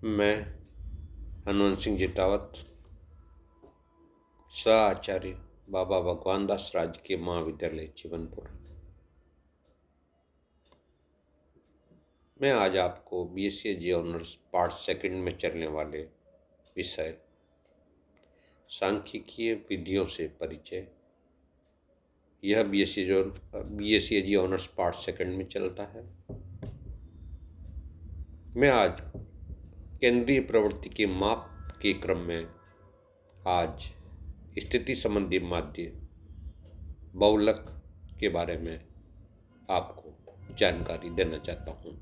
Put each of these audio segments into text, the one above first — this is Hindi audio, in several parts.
मैं हनुमान सिंह जितावत सह आचार्य बाबा भगवान दास राजकीय महाविद्यालय जीवनपुर। मैं आज आपको बीएससी जी ऑनर्स पार्ट सेकंड में चलने वाले विषय सांख्यिकीय विधियों से परिचय, यह बीएससी जी ऑनर्स पार्ट सेकंड में चलता है। मैं आज केंद्रीय प्रवृत्ति के माप के क्रम में आज स्थिति संबंधी माध्य बहुलक के बारे में आपको जानकारी देना चाहता हूँ।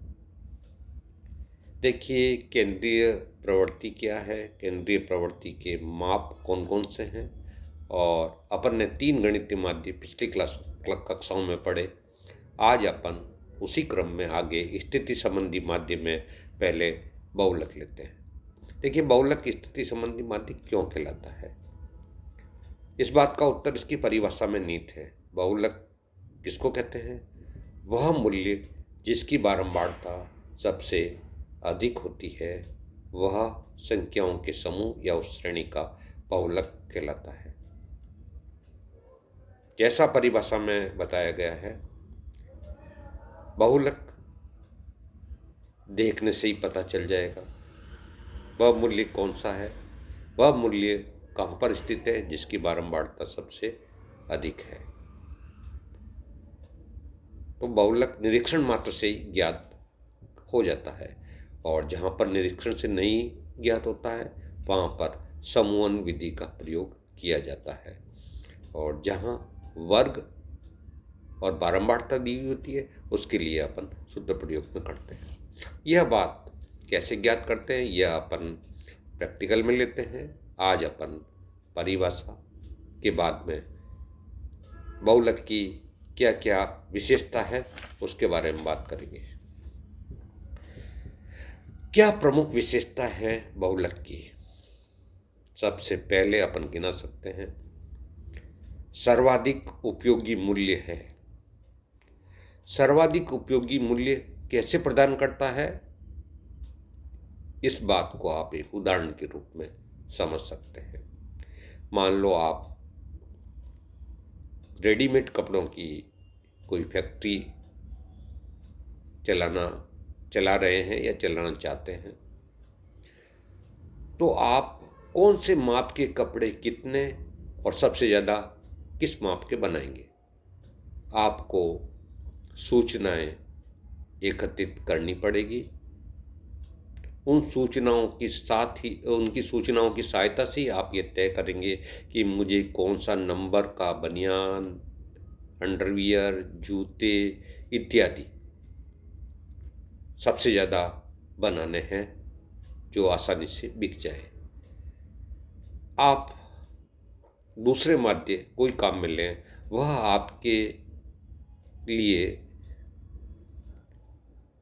देखिए, केंद्रीय प्रवृत्ति क्या है, केंद्रीय प्रवृत्ति के माप कौन कौन से हैं, और अपन ने 3 गणितीय माध्य पिछली कक्षाओं में पढ़े। आज अपन उसी क्रम में आगे स्थिति संबंधी माध्य में पहले बहुलक लेते हैं। देखिए, बहुलक स्थिति संबंधी माध्य क्यों कहलाता है, इस बात का उत्तर इसकी परिभाषा में निहित है। बहुलक किसको कहते हैं? वह मूल्य जिसकी बारंबारता सबसे अधिक होती है, वह संख्याओं के समूह या उस श्रेणी का बहुलक कहलाता है। जैसा परिभाषा में बताया गया है, बहुलक देखने से ही पता चल जाएगा वह मूल्य कौन सा है, वह मूल्य कहाँ पर स्थित है जिसकी बारंबारता सबसे अधिक है। तो बहुलक निरीक्षण मात्र से ही ज्ञात हो जाता है, और जहाँ पर निरीक्षण से नहीं ज्ञात होता है वहाँ पर समूहन विधि का प्रयोग किया जाता है, और जहाँ वर्ग और बारंबारता दी हुई होती है उसके लिए अपन सूत्र प्रयोग में करते हैं। यह बात कैसे ज्ञात करते हैं यह अपन प्रैक्टिकल में लेते हैं। आज अपन परिभाषा के बाद में बहुलक की क्या क्या विशेषता है उसके बारे में बात करेंगे। क्या प्रमुख विशेषता है बहुलक की? सबसे पहले अपन गिना सकते हैं, सर्वाधिक उपयोगी मूल्य है। सर्वाधिक उपयोगी मूल्य कैसे प्रदान करता है, इस बात को आप एक उदाहरण के रूप में समझ सकते हैं। मान लो आप रेडीमेड कपड़ों की कोई फैक्ट्री चला रहे हैं या चलाना चाहते हैं, तो आप कौन से माप के कपड़े कितने और सबसे ज़्यादा किस माप के बनाएंगे? आपको सूचनाएं एकत्रित करनी पड़ेगी। उनकी सूचनाओं की सहायता से ही आप ये तय करेंगे कि मुझे कौन सा नंबर का बनियान, अंडरवियर, जूते इत्यादि सबसे ज़्यादा बनाने हैं जो आसानी से बिक जाए। आप दूसरे माध्य कोई काम में लें, वह आपके लिए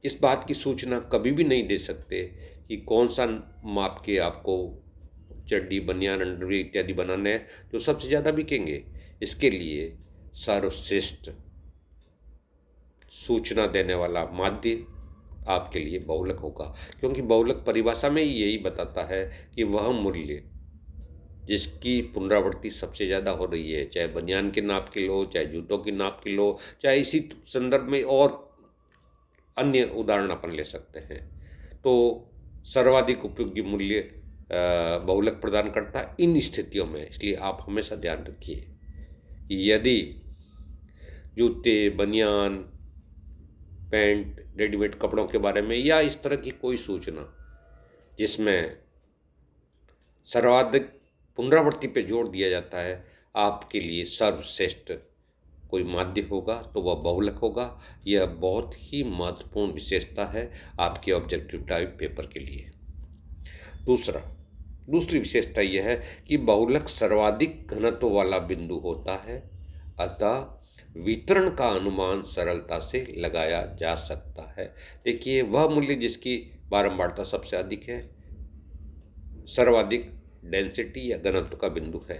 इस बात की सूचना कभी भी नहीं दे सकते कि कौन सा माप के आपको चड्डी, बनियान, अंडरवियर इत्यादि बनाने हैं जो सबसे ज़्यादा बिकेंगे। इसके लिए सर्वश्रेष्ठ सूचना देने वाला माध्य आपके लिए बहुलक होगा, क्योंकि बहुलक परिभाषा में ही यही बताता है कि वह मूल्य जिसकी पुनरावृत्ति सबसे ज़्यादा हो रही है, चाहे बनियान के नाप की लो, चाहे जूतों की नाप की लो, चाहे इसी संदर्भ में और अन्य उदाहरण अपन ले सकते हैं, तो सर्वाधिक उपयोगी मूल्य बहुलक प्रदान करता है इन स्थितियों में। इसलिए आप हमेशा ध्यान रखिए कि यदि जूते, बनियान, पैंट, रेडीमेड कपड़ों के बारे में या इस तरह की कोई सूचना जिसमें सर्वाधिक पुनरावृत्ति पे जोर दिया जाता है, आपके लिए सर्वश्रेष्ठ कोई माध्य होगा तो वह बहुलक होगा। यह बहुत ही महत्वपूर्ण विशेषता है आपके ऑब्जेक्टिव टाइप पेपर के लिए। दूसरी विशेषता यह है कि बहुलक सर्वाधिक घनत्व वाला बिंदु होता है, अतः वितरण का अनुमान सरलता से लगाया जा सकता है। देखिए, वह मूल्य जिसकी बारंबारता सबसे अधिक है सर्वाधिक डेंसिटी या घनत्व का बिंदु है,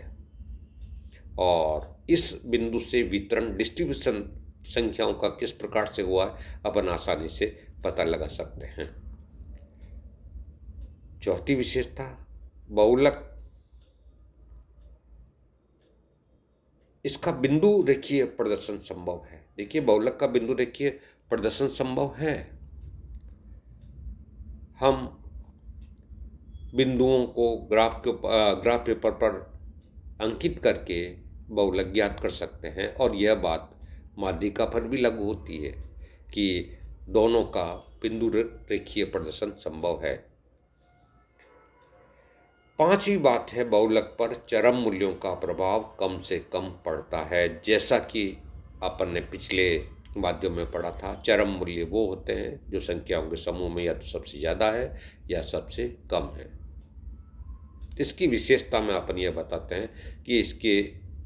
और इस बिंदु से वितरण, डिस्ट्रीब्यूशन संख्याओं का किस प्रकार से हुआ है अपन आसानी से पता लगा सकते हैं। चौथी विशेषता, बहुलक इसका बिंदु रेखीय प्रदर्शन संभव है। देखिए, बहुलक का बिंदु रेखीय प्रदर्शन संभव है। हम बिंदुओं को ग्राफ पेपर पर अंकित करके बहुलक ज्ञात कर सकते हैं, और यह बात माध्यिका पर भी लागू होती है कि दोनों का बिंदु रेखीय प्रदर्शन संभव है। पांचवी बात है, बहुलक पर चरम मूल्यों का प्रभाव कम से कम पड़ता है। जैसा कि अपन ने पिछले माध्यम में पढ़ा था, चरम मूल्य वो होते हैं जो संख्याओं के समूह में या तो सबसे ज़्यादा है या सबसे कम है। इसकी विशेषता में अपन ये बताते हैं कि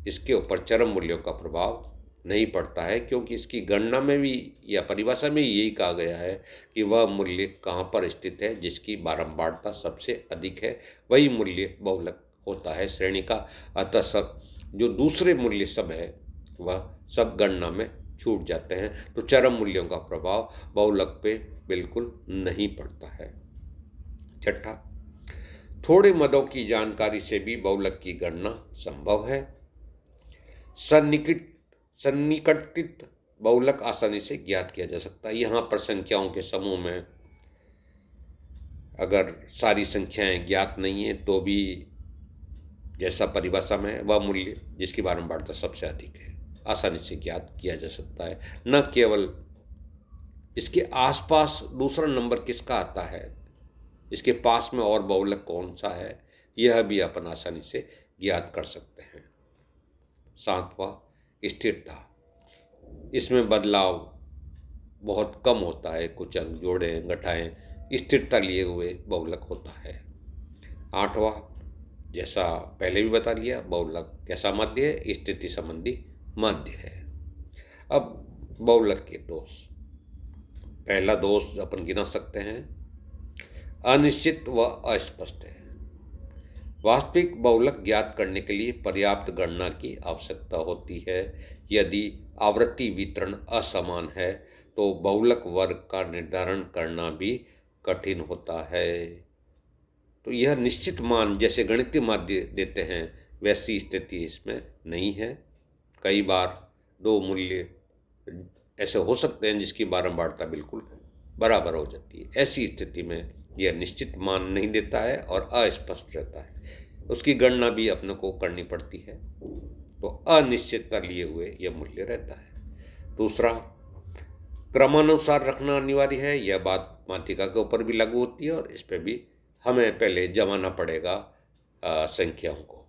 इसके ऊपर चरम मूल्यों का प्रभाव नहीं पड़ता है, क्योंकि इसकी गणना में भी या परिभाषा में यही कहा गया है कि वह मूल्य कहाँ पर स्थित है जिसकी बारंबारता सबसे अधिक है, वही मूल्य बहुलक होता है श्रेणी का। अतः सब जो दूसरे मूल्य सब है वह सब गणना में छूट जाते हैं, तो चरम मूल्यों का प्रभाव बहुलक पे बिल्कुल नहीं पड़ता है। छठा, थोड़े मदों की जानकारी से भी बहुलक की गणना संभव है। सन्निकटित बहुलक आसानी से ज्ञात किया जा सकता है। यहाँ पर संख्याओं के समूह में अगर सारी संख्याएं ज्ञात नहीं है तो भी जैसा परिभाषा में है वह मूल्य जिसकी बारंबारता सबसे अधिक है आसानी से ज्ञात किया जा सकता है। न केवल इसके आसपास दूसरा नंबर किसका आता है, इसके पास में और बहुलक कौन सा है, यह भी अपन आसानी से ज्ञात कर सकते हैं। सातवां, स्थिरता। इसमें बदलाव बहुत कम होता है, कुछ अंक जोड़ें घटाएं, स्थिरता लिए हुए बहुलक होता है। आठवां, जैसा पहले भी बता लिया, बहुलक कैसा माध्य है, स्थिति संबंधी माध्य है। अब बहुलक के दोष। पहला दोष अपन गिना सकते हैं, अनिश्चित व अस्पष्ट है। वास्तविक बहुलक ज्ञात करने के लिए पर्याप्त गणना की आवश्यकता होती है। यदि आवृत्ति वितरण असमान है तो बहुलक वर्ग का निर्धारण करना भी कठिन होता है। तो यह निश्चित मान जैसे गणितीय माध्य देते हैं वैसी स्थिति इसमें नहीं है। कई बार दो मूल्य ऐसे हो सकते हैं जिसकी बारंबारता बिल्कुल बराबर हो जाती है। ऐसी स्थिति में यह निश्चित मान नहीं देता है और अस्पष्ट रहता है, उसकी गणना भी अपने को करनी पड़ती है, तो अनिश्चितता लिए हुए यह मूल्य रहता है। दूसरा, क्रमानुसार रखना अनिवार्य है। यह बात माध्यिका के ऊपर भी लागू होती है और इस पर भी हमें पहले जमाना पड़ेगा संख्याओं को,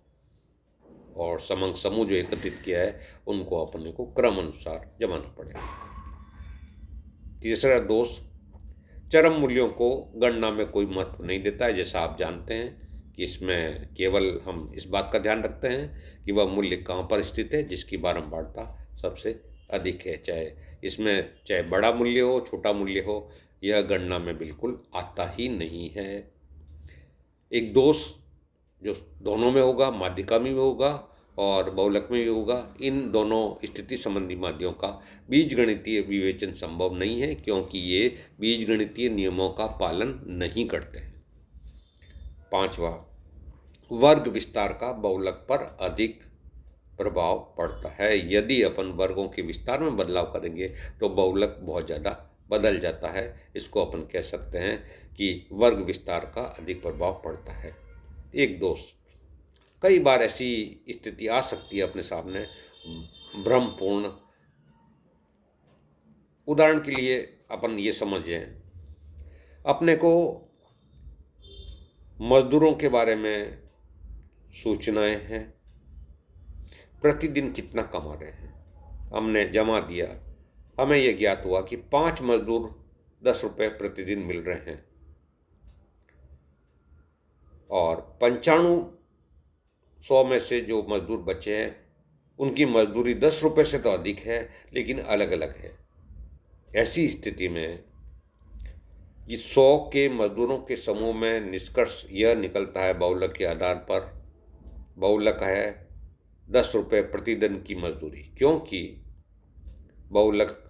और समंक समूह जो एकत्रित किया है उनको अपने को क्रम अनुसार जमाना पड़ेगा। तीसरा दोष, चरम मूल्यों को गणना में कोई महत्व नहीं देता है। जैसा आप जानते हैं कि इसमें केवल हम इस बात का ध्यान रखते हैं कि वह मूल्य कहाँ पर स्थित है जिसकी बारंबारता सबसे अधिक है। चाहे बड़ा मूल्य हो छोटा मूल्य हो, यह गणना में बिल्कुल आता ही नहीं है। एक दोष जो दोनों में होगा, माध्यिका में भी होगा और बहुलक में भी होगा, इन दोनों स्थिति संबंधी माध्यों का बीजगणितीय विवेचन संभव नहीं है, क्योंकि ये बीजगणितीय नियमों का पालन नहीं करते हैं। पांचवा, वर्ग विस्तार का बहुलक पर अधिक प्रभाव पड़ता है। यदि अपन वर्गों के विस्तार में बदलाव करेंगे तो बहुलक बहुत ज़्यादा बदल जाता है। इसको अपन कह सकते हैं कि वर्ग विस्तार का अधिक प्रभाव पड़ता है। एक दोष, कई बार ऐसी स्थिति आ सकती है अपने सामने भ्रमपूर्ण। उदाहरण के लिए अपन ये समझें, अपने को मजदूरों के बारे में सूचनाएं हैं, प्रतिदिन कितना कमा रहे हैं, हमने जमा दिया, हमें यह ज्ञात हुआ कि 5 मजदूर 10 रुपये प्रतिदिन मिल रहे हैं और 9500 में से जो मजदूर बचे हैं उनकी मजदूरी 10 रुपये से तो अधिक है लेकिन अलग अलग है। ऐसी स्थिति में ये 100 के मजदूरों के समूह में निष्कर्ष यह निकलता है बहुलक के आधार पर, बहुलक है 10 रुपये प्रतिदिन की मजदूरी, क्योंकि बहुलक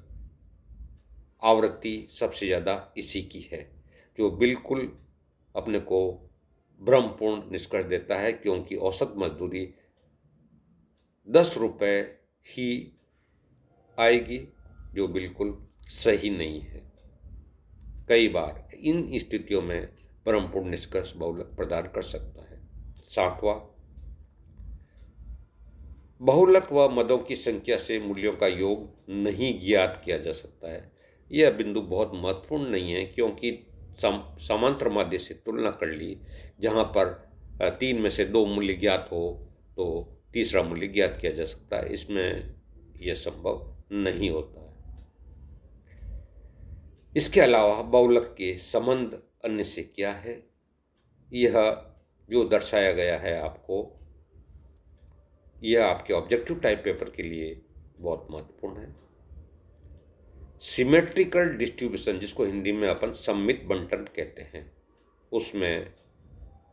आवृत्ति सबसे ज़्यादा इसी की है जो बिल्कुल अपने को भ्रमपूर्ण निष्कर्ष देता है, क्योंकि औसत मजदूरी 10 रुपये ही आएगी, जो बिल्कुल सही नहीं है। कई बार इन स्थितियों में भ्रमपूर्ण निष्कर्ष बहुलक प्रदान कर सकता है। 60वां, बहुलक व मदों की संख्या से मूल्यों का योग नहीं ज्ञात किया जा सकता है। यह बिंदु बहुत महत्वपूर्ण नहीं है, क्योंकि समांतर माध्य से तुलना कर ली, जहाँ पर 3 में से 2 मूल्य ज्ञात हो तो तीसरा मूल्य ज्ञात किया जा सकता है। इसमें यह संभव नहीं होता है। इसके अलावा बहुलक के संबंध अन्य से क्या है, यह जो दर्शाया गया है आपको, यह आपके ऑब्जेक्टिव टाइप पेपर के लिए बहुत महत्वपूर्ण है। सिमेट्रिकल डिस्ट्रीब्यूशन, जिसको हिंदी में अपन सममित बंटन कहते हैं, उसमें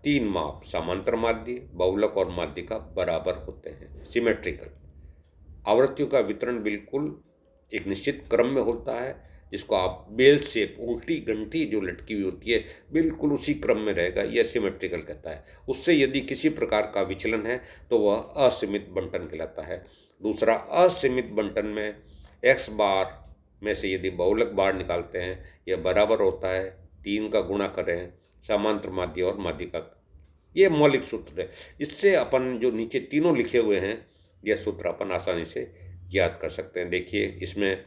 3 माप समांतर माध्य, बहुलक और माध्य का बराबर होते हैं। सिमेट्रिकल आवृत्तियों का वितरण बिल्कुल एक निश्चित क्रम में होता है, जिसको आप बेल शेप, उल्टी घंटी जो लटकी हुई होती है, बिल्कुल उसी क्रम में रहेगा, यह सिमेट्रिकल कहता है। उससे यदि किसी प्रकार का विचलन है तो वह असीमित बंटन कहलाता है। दूसरा, असीमित बंटन में x बार में से यदि बहुलक बार निकालते हैं, यह बराबर होता है 3 का गुणा करें समांतर माध्य और माध्य का। यह मौलिक सूत्र है। इससे अपन जो नीचे तीनों लिखे हुए हैं, यह सूत्र अपन आसानी से ज्ञात कर सकते हैं। देखिए, इसमें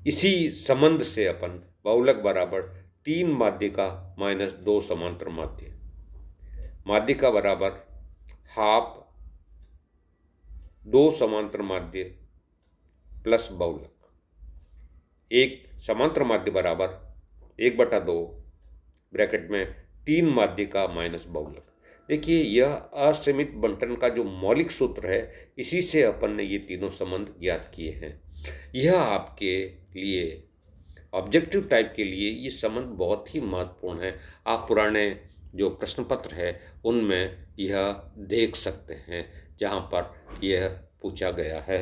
इसी संबंध से अपन बहुलक बराबर 3 माध्य का माइनस 2 समांतर माध्य, माध्य का बराबर हाफ 2 समांतर माध्य प्लस बहुलक, एक समांतर माध्य बराबर 1/2 ब्रैकेट में 3 माध्य का माइनस बहुलक। देखिए, यह असीमित बंटन का जो मौलिक सूत्र है, इसी से अपन ने ये तीनों संबंध ज्ञात किए हैं। यह आपके लिए ऑब्जेक्टिव टाइप के लिए ये संबंध बहुत ही महत्वपूर्ण है। आप पुराने जो प्रश्न पत्र है उनमें यह देख सकते हैं, जहाँ पर यह पूछा गया है।